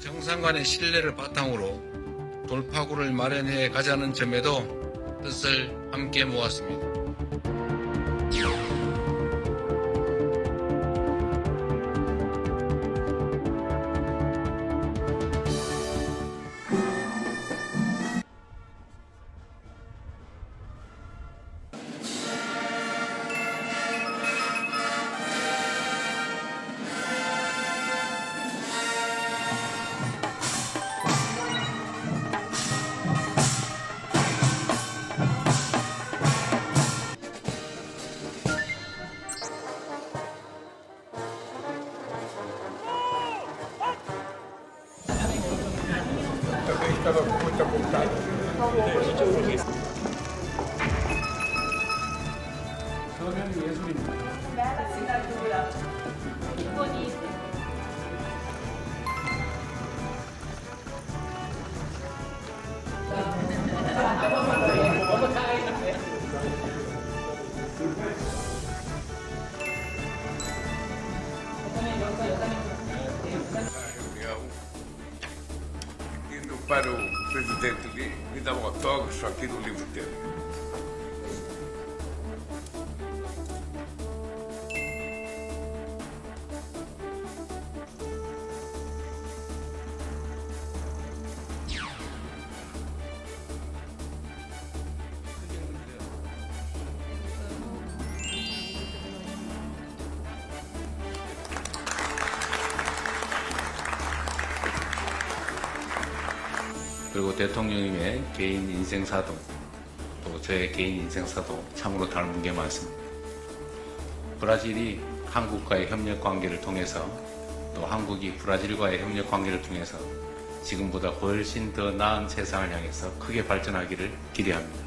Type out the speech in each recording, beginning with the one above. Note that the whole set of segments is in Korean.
정상 간의 신뢰를 바탕으로 돌파구를 마련해 가자는 점에도 뜻을 함께 모았습니다. Estaba muito apontado. 서면 예술입니다. Indo para o presidente ali, me dá um autógrafo aqui do livro dele. 그리고 대통령님의 개인 인생사도 또 저의 개인 인생사도 참으로 닮은 게 많습니다. 브라질이 한국과의 협력 관계를 통해서 또 한국이 브라질과의 협력 관계를 통해서 지금보다 훨씬 더 나은 세상을 향해서 크게 발전하기를 기대합니다.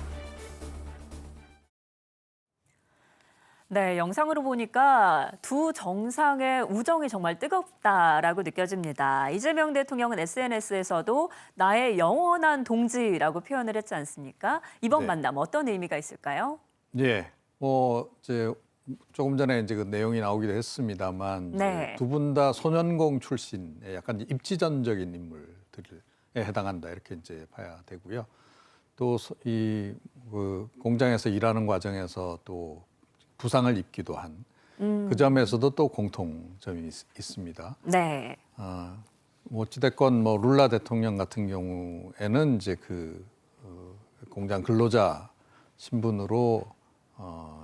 네, 영상으로 보니까 두 정상의 우정이 정말 뜨겁다라고 느껴집니다. 이재명 대통령은 SNS에서도 나의 영원한 동지라고 표현을 했지 않습니까? 이번 네. 만남 어떤 의미가 있을까요? 예, 이제 조금 전에 이제 그 내용이 나오기도 했습니다만 네. 두 분 다 소년공 출신의 약간 입지전적인 인물들에 해당한다 이렇게 이제 봐야 되고요. 또 이 그 공장에서 일하는 과정에서 또 부상을 입기도 한 그 점에서도 또 공통점이 있습니다. 네. 뭐 어찌됐건 뭐 룰라 대통령 같은 경우에는 이제 공장 근로자 신분으로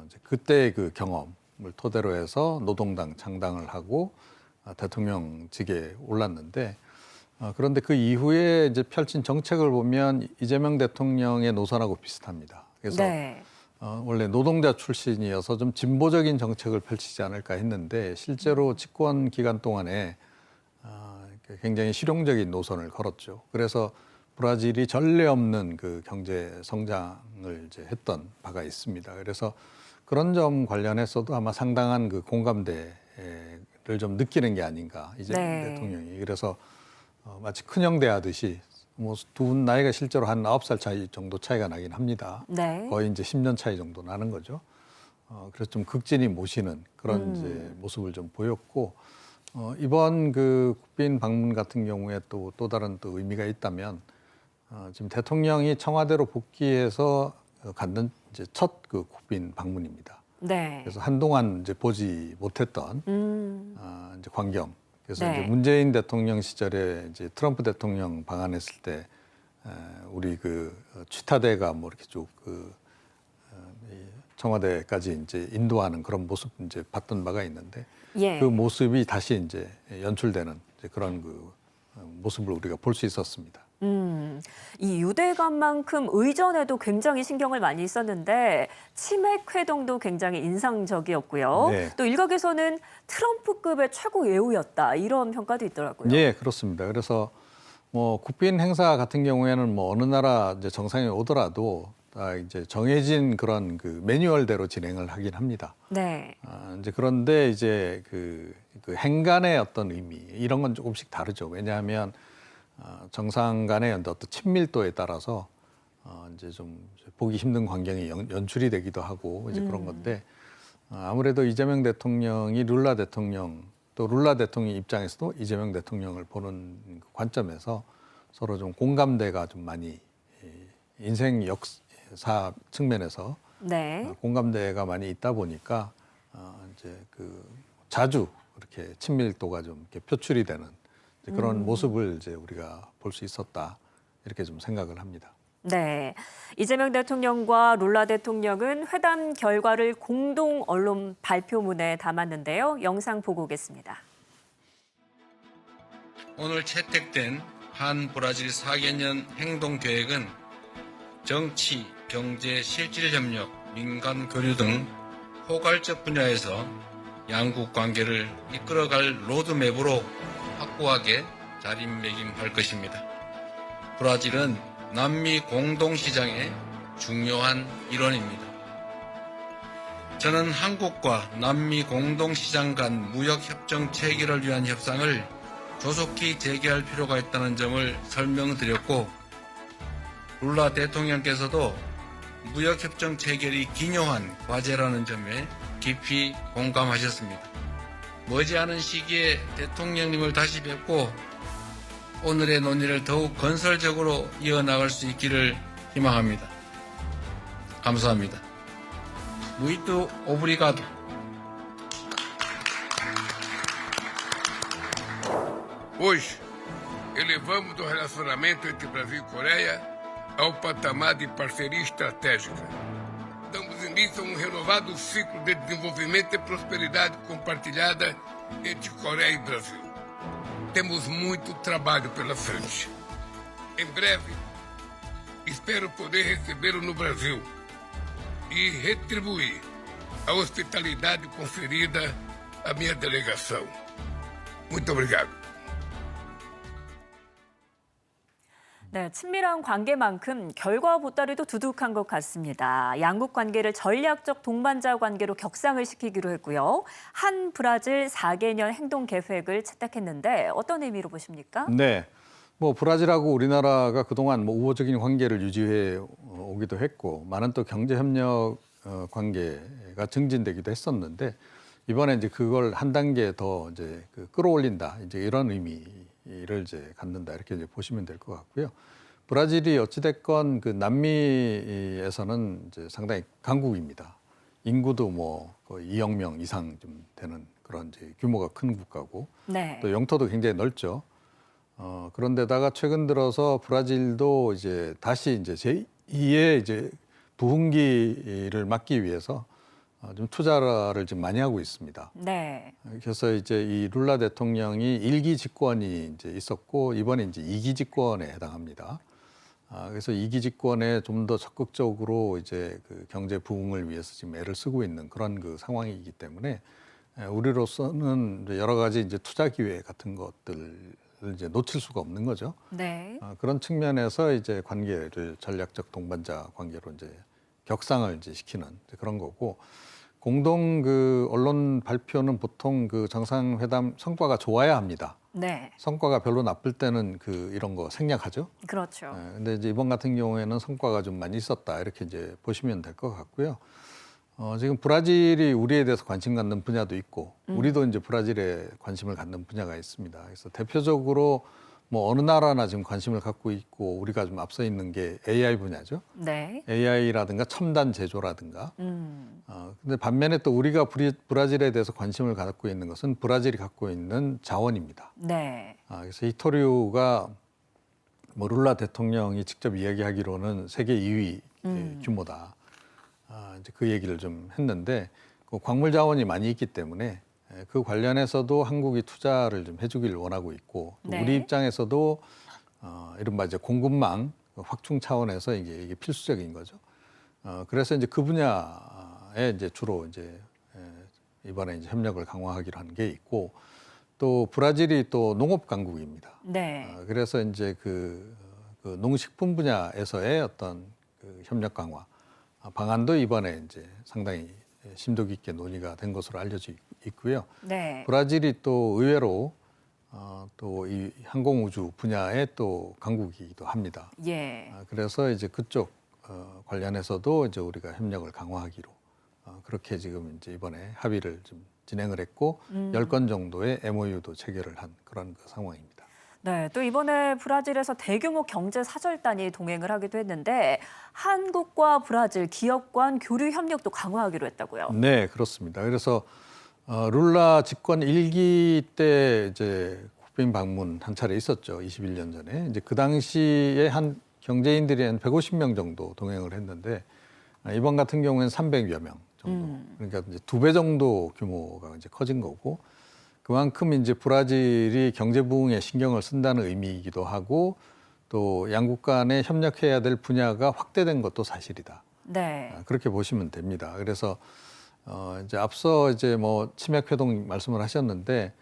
이제 그때의 그 경험을 토대로 해서 노동당 창당을 하고 대통령직에 올랐는데 그런데 그 이후에 이제 펼친 정책을 보면 이재명 대통령의 노선하고 비슷합니다. 그래서 네. 원래 노동자 출신이어서 좀 진보적인 정책을 펼치지 않을까 했는데 실제로 집권 기간 동안에 굉장히 실용적인 노선을 걸었죠. 그래서 브라질이 전례 없는 그 경제 성장을 이제 했던 바가 있습니다. 그래서 그런 점 관련해서도 아마 상당한 그 공감대를 좀 느끼는 게 아닌가 이재명 네. 대통령이. 그래서 마치 큰형 대하듯이 뭐 두 분 나이가 실제로 한 9살 차이 정도 차이가 나긴 합니다. 네. 거의 이제 10년 차이 정도 나는 거죠. 그래서 좀 극진히 모시는 그런 이제 모습을 좀 보였고 이번 그 국빈 방문 같은 경우에 또 다른 또 의미가 있다면 지금 대통령이 청와대로 복귀해서 갖는 이제 첫 그 국빈 방문입니다. 네. 그래서 한동안 이제 보지 못했던 이제 광경. 그래서 네. 이제 문재인 대통령 시절에 이제 트럼프 대통령 방한했을 때 우리 그 취타대가 뭐 이렇게 쭉 청와대까지 이제 인도하는 그런 모습 이제 봤던 바가 있는데 예. 그 모습이 다시 이제 연출되는 이제 그런 그 모습을 우리가 볼 수 있었습니다. 이 유대감만큼 의전에도 굉장히 신경을 많이 썼는데 치맥 회동도 굉장히 인상적이었고요. 네. 또 일각에서는 트럼프급의 최고 예우였다 이런 평가도 있더라고요. 예, 그렇습니다. 그래서 뭐 국빈 행사 같은 경우에는 뭐 어느 나라 이제 정상이 오더라도 다 이제 정해진 그런 그 매뉴얼대로 진행을 하긴 합니다. 네. 이제 그런데 이제 그 행간의 어떤 의미 이런 건 조금씩 다르죠. 왜냐하면 정상 간의 어떤 친밀도에 따라서 이제 좀 보기 힘든 광경이 연출이 되기도 하고 이제 그런 건데 아무래도 이재명 대통령이 룰라 대통령 또 룰라 대통령 입장에서도 이재명 대통령을 보는 그 관점에서 서로 좀 공감대가 좀 많이 인생 역사 측면에서 네. 공감대가 많이 있다 보니까 이제 그 자주 이렇게 친밀도가 좀 이렇게 표출이 되는 이제 그런 모습을 이제 우리가 볼 수 있었다 이렇게 좀 생각을 합니다. 네. 이재명 대통령과 룰라 대통령은 회담 결과를 공동 언론 발표문에 담았는데요. 영상 보고 오겠습니다. 오늘 채택된 한 브라질 4개년 행동 계획은 정치, 경제, 실질 협력, 민간 교류 등 포괄적 분야에서 양국 관계를 이끌어갈 로드맵으로 확고하게 자리매김할 것입니다. 브라질은 남미 공동시장의 중요한 일원입니다. 저는 한국과 남미 공동시장 간 무역협정 체결을 위한 협상을 조속히 재개할 필요가 있다는 점을 설명드렸고, 룰라 대통령께서도 무역협정 체결이 기묘한 과제라는 점에 깊이 공감하셨습니다. 머지않은 시기에 대통령님을 다시 뵙고 오늘의 논의를 더욱 건설적으로 이어나갈 수 있기를 희망합니다. 감사합니다. Muito obrigado. Hoje, elevamos o relacionamento entre Brasil e Coreia ao patamar de parceria estratégica. Damos início a um renovado ciclo de desenvolvimento e prosperidade compartilhada entre Coreia e Brasil. Temos muito trabalho pela frente. Em breve, espero poder recebê-lo no Brasil e retribuir a hospitalidade conferida à minha delegação. Muito obrigado. 네, 친밀한 관계만큼 결과 보따리도 두둑한 것 같습니다. 양국 관계를 전략적 동반자 관계로 격상을 시키기로 했고요. 한 브라질 4개년 행동 계획을 채택했는데 어떤 의미로 보십니까? 네, 뭐 브라질하고 우리나라가 그동안 뭐 우호적인 관계를 유지해 오기도 했고 많은 또 경제 협력 관계가 증진되기도 했었는데 이번에 이제 그걸 한 단계 더 이제 끌어올린다 이제 이런 의미를 이제 갖는다 이렇게 이제 보시면 될 것 같고요. 브라질이 어찌됐건 그 남미에서는 이제 상당히 강국입니다. 인구도 뭐 거의 2억 명 이상 좀 되는 그런 이제 규모가 큰 국가고 네. 또 영토도 굉장히 넓죠. 그런데다가 최근 들어서 브라질도 이제 다시 이제 제2의 이제 부흥기를 막기 위해서 좀 투자를 좀 많이 하고 있습니다. 네. 그래서 이제 이 룰라 대통령이 1기 집권이 이제 있었고 이번에 이제 2기 집권에 해당합니다. 그래서 2기 집권에 좀 더 적극적으로 이제 그 경제 부흥을 위해서 지금 애를 쓰고 있는 그런 그 상황이기 때문에 우리로서는 여러 가지 이제 투자 기회 같은 것들을 이제 놓칠 수가 없는 거죠. 네. 그런 측면에서 이제 관계를 전략적 동반자 관계로 이제 격상을 이제 시키는 그런 거고 공동 그 언론 발표는 보통 그 정상회담 성과가 좋아야 합니다. 네. 성과가 별로 나쁠 때는 그 이런 거 생략하죠. 그렇죠. 근데 이제 이번 같은 경우에는 성과가 좀 많이 있었다 이렇게 이제 보시면 될 것 같고요. 지금 브라질이 우리에 대해서 관심 갖는 분야도 있고 우리도 이제 브라질에 관심을 갖는 분야가 있습니다. 그래서 대표적으로 뭐 어느 나라나 지금 관심을 갖고 있고 우리가 좀 앞서 있는 게 AI 분야죠. 네. AI라든가 첨단 제조라든가. 근데 반면에 또 우리가 브라질에 대해서 관심을 갖고 있는 것은 브라질이 갖고 있는 자원입니다. 네. 그래서 히토류가 뭐 룰라 대통령이 직접 이야기하기로는 세계 2위 규모다. 이제 그 얘기를 좀 했는데 그 광물 자원이 많이 있기 때문에 그 관련해서도 한국이 투자를 좀 해주기를 원하고 있고 또 네. 우리 입장에서도 이른바 이제 공급망 확충 차원에서 이게 필수적인 거죠. 그래서 이제 그 분야에 이제 주로 이제 이번에 이제 협력을 강화하기로 한 게 있고 또 브라질이 또 농업 강국입니다. 네. 그래서 이제 그 농식품 분야에서의 어떤 그 협력 강화 방안도 이번에 이제 상당히 심도 깊게 논의가 된 것으로 알려져 있고요. 네. 브라질이 또 의외로 또 이 항공우주 분야의 또 강국이기도 합니다. 예. 그래서 이제 그쪽 관련해서도 이제 우리가 협력을 강화하기로 그렇게 지금 이제 이번에 합의를 좀 진행을 했고 10건 정도의 MOU도 체결을 한 그런 그 상황입니다. 네, 또 이번에 브라질에서 대규모 경제 사절단이 동행을 하기도 했는데 한국과 브라질 기업 간 교류 협력도 강화하기로 했다고요. 네, 그렇습니다. 그래서 룰라 집권 1기 때 이제 국빈 방문 한 차례 있었죠. 21년 전에. 이제 그 당시에 한 경제인들이 한 150명 정도 동행을 했는데 이번 같은 경우에는 300여 명 정도. 그러니까 이제 2배 정도 규모가 이제 커진 거고 그만큼 이제 브라질이 경제 부흥에 신경을 쓴다는 의미이기도 하고 또 양국 간에 협력해야 될 분야가 확대된 것도 사실이다. 네. 그렇게 보시면 됩니다. 그래서 이제 앞서 이제 뭐 치맥 회동 말씀을 하셨는데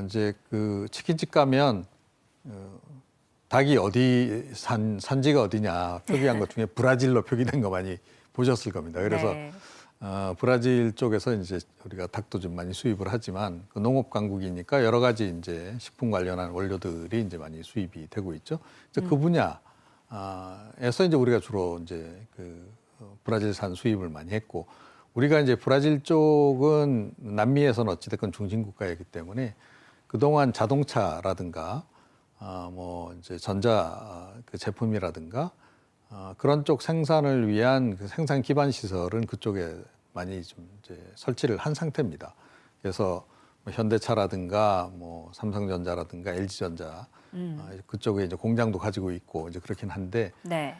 이제 그 치킨집 가면 닭이 어디 산지가 어디냐 표기한 것 중에 브라질로 표기된 거 많이 보셨을 겁니다. 그래서 네. 브라질 쪽에서 이제 우리가 닭도 좀 많이 수입을 하지만 그 농업 강국이니까 여러 가지 이제 식품 관련한 원료들이 이제 많이 수입이 되고 있죠. 이제 그 분야에서 이제 우리가 주로 이제 그 브라질산 수입을 많이 했고 우리가 이제 브라질 쪽은 남미에서는 어찌됐건 중심 국가이기 때문에 그동안 자동차라든가 뭐 이제 전자 그 제품이라든가 그런 쪽 생산을 위한 그 생산 기반 시설은 그쪽에 많이 좀 이제 설치를 한 상태입니다. 그래서 뭐 현대차라든가 뭐 삼성전자라든가 LG전자 그쪽에 이제 공장도 가지고 있고 이제 그렇긴 한데 네.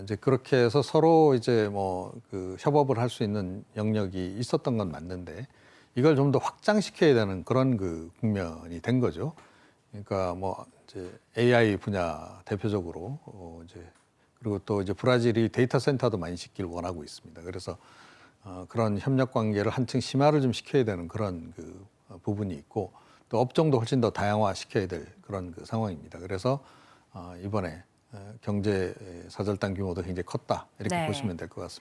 이제 그렇게 해서 서로 이제 뭐 그 협업을 할 수 있는 영역이 있었던 건 맞는데 이걸 좀 더 확장시켜야 되는 그런 그 국면이 된 거죠. 그러니까 뭐 이제 AI 분야 대표적으로 이제 그리고 또 이제 브라질이 데이터 센터도 많이 짓기를 원하고 있습니다. 그래서 그런 협력 관계를 한층 심화를 좀 시켜야 되는 그런 그 부분이 있고 또 업종도 훨씬 더 다양화 시켜야 될 그런 그 상황입니다. 그래서 이번에 경제 사절단 규모도 굉장히 컸다 이렇게 네. 보시면 될 것 같습니다.